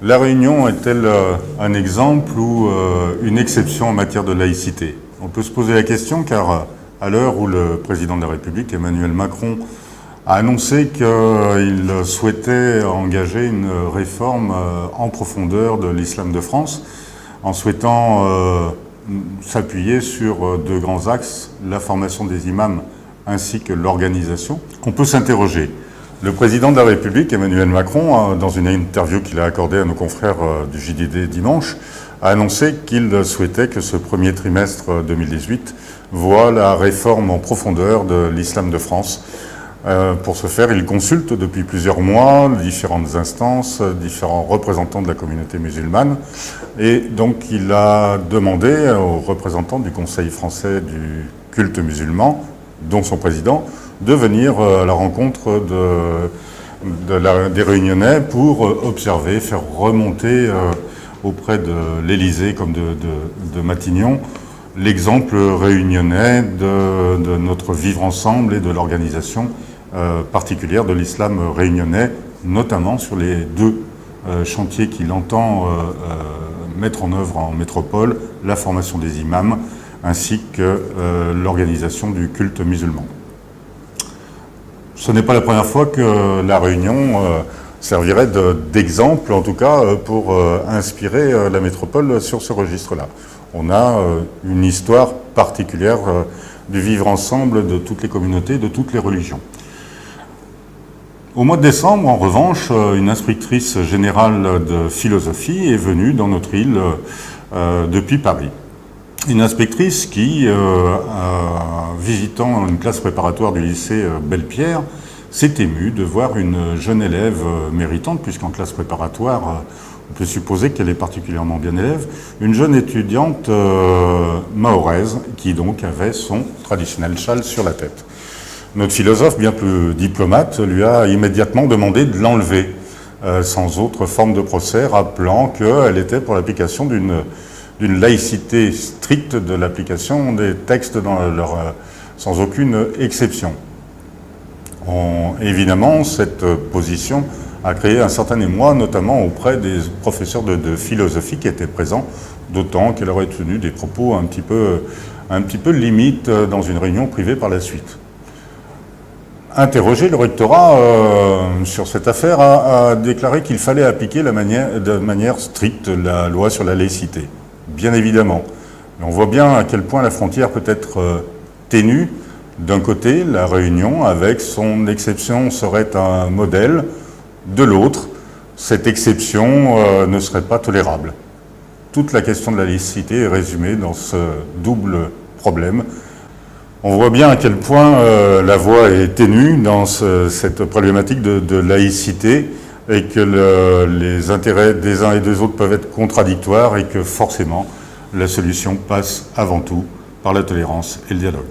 La Réunion est-elle un exemple ou une exception en matière de laïcité? On peut se poser la question car à l'heure où le président de la République, Emmanuel Macron, a annoncé qu'il souhaitait engager une réforme en profondeur de l'islam de France, en souhaitant s'appuyer sur deux grands axes, la formation des imams ainsi que l'organisation, on peut s'interroger. Le président de la République, Emmanuel Macron, dans une interview qu'il a accordée à nos confrères du JDD dimanche, a annoncé qu'il souhaitait que ce premier trimestre 2018 voit la réforme en profondeur de l'islam de France. Pour ce faire, il consulte depuis plusieurs mois différentes instances, différents représentants de la communauté musulmane. Et donc, il a demandé aux représentants du Conseil français du culte musulman, dont son président, de venir à la rencontre des Réunionnais pour observer, faire remonter auprès de l'Élysée comme de Matignon l'exemple réunionnais de notre vivre ensemble et de l'organisation particulière de l'islam réunionnais, notamment sur les deux chantiers qu'il entend mettre en œuvre en métropole, la formation des imams ainsi que l'organisation du culte musulman. Ce n'est pas la première fois que la Réunion servirait d'exemple, en tout cas, pour inspirer la métropole sur ce registre-là. On a une histoire particulière du vivre ensemble de toutes les communautés, de toutes les religions. Au mois de décembre, en revanche, une inspectrice générale de philosophie est venue dans notre île depuis Paris. Une inspectrice qui, visitant une classe préparatoire du lycée Belle-Pierre, s'est émue de voir une jeune élève méritante, puisqu'en classe préparatoire, on peut supposer qu'elle est particulièrement bien élève, une jeune étudiante mahoraise qui donc avait son traditionnel châle sur la tête. Notre philosophe, bien plus diplomate, lui a immédiatement demandé de l'enlever, sans autre forme de procès, rappelant qu'elle était pour l'application d'une laïcité stricte de l'application des textes sans aucune exception. Évidemment, cette position a créé un certain émoi, notamment auprès des professeurs de philosophie qui étaient présents, d'autant qu'elle aurait tenu des propos un petit peu limites dans une réunion privée par la suite. Interrogé, le rectorat sur cette affaire a déclaré qu'il fallait appliquer de manière stricte la loi sur la laïcité. Bien évidemment. Mais on voit bien à quel point la frontière peut être ténue. D'un côté, la Réunion, avec son exception, serait un modèle. De l'autre, cette exception ne serait pas tolérable. Toute la question de la laïcité est résumée dans ce double problème. On voit bien à quel point la voie est ténue dans cette problématique de laïcité et que les intérêts des uns et des autres peuvent être contradictoires et que forcément la solution passe avant tout par la tolérance et le dialogue.